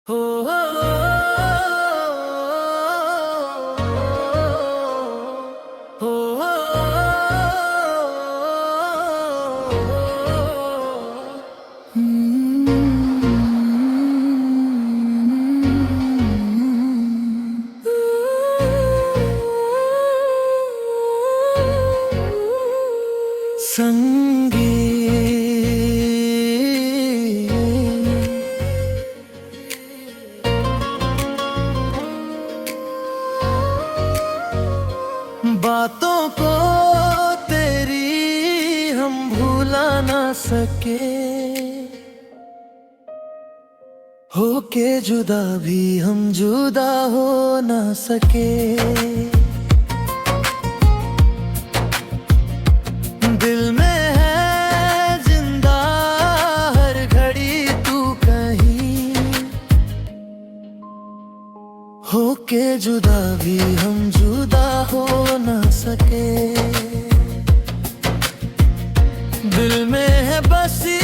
हो हो हो बातों को तेरी हम भूला ना सके, होके जुदा भी हम जुदा हो ना सके। दिल में है जिंदा हर घड़ी तू कहीं, होके जुदा भी हम जुदा हो ना सके। दिल में है बसी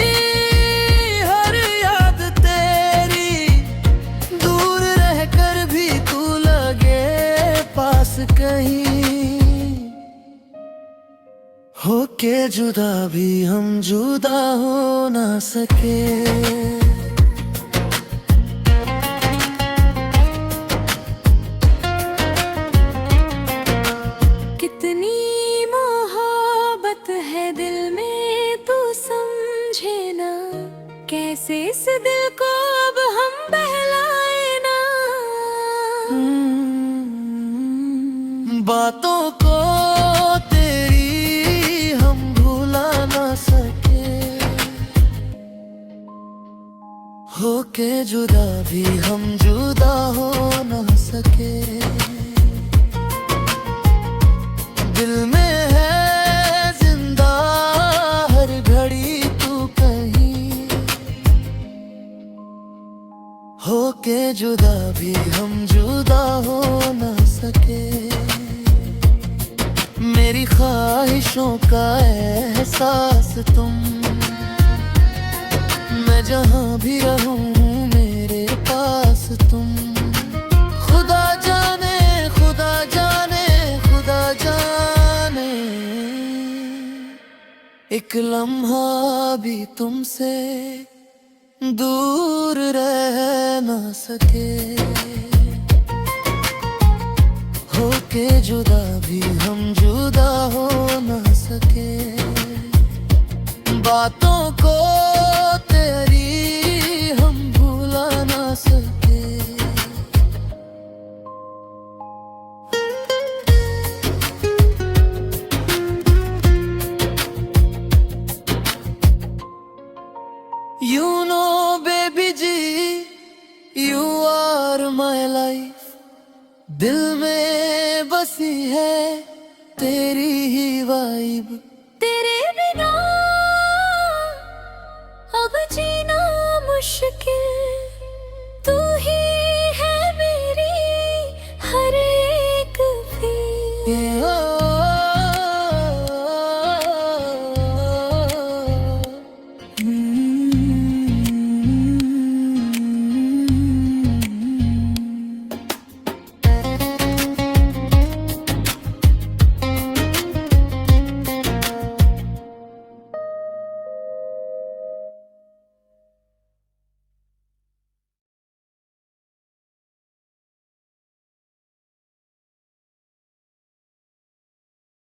हर याद तेरी, दूर रहकर भी तू लगे पास कहीं, होके जुदा भी हम जुदा हो ना सके। कैसे इस दिल को अब हम बहलाए ना। बातों को तेरी हम भूला ना सके, होके जुदा भी हम जुदा हो ना सके। दिल में है जिंदा हर घड़ी तू कहीं, होके जुदा भी हम जुदा हो ना सके। मेरी ख्वाहिशों का एहसास तुम, मैं जहां भी रहूं मेरे पास तुम। खुदा जाने खुदा जाने खुदा जाने, एक लम्हा भी तुमसे दूर रह ना सके, होके जुदा भी हम जुदा हो ना सके। बातों को तेरी हम भूला ना सके। You know baby ji, you are my life। दिल में बसी है तेरी ही वाइब, तेरे बिना अब जीना मुश्किल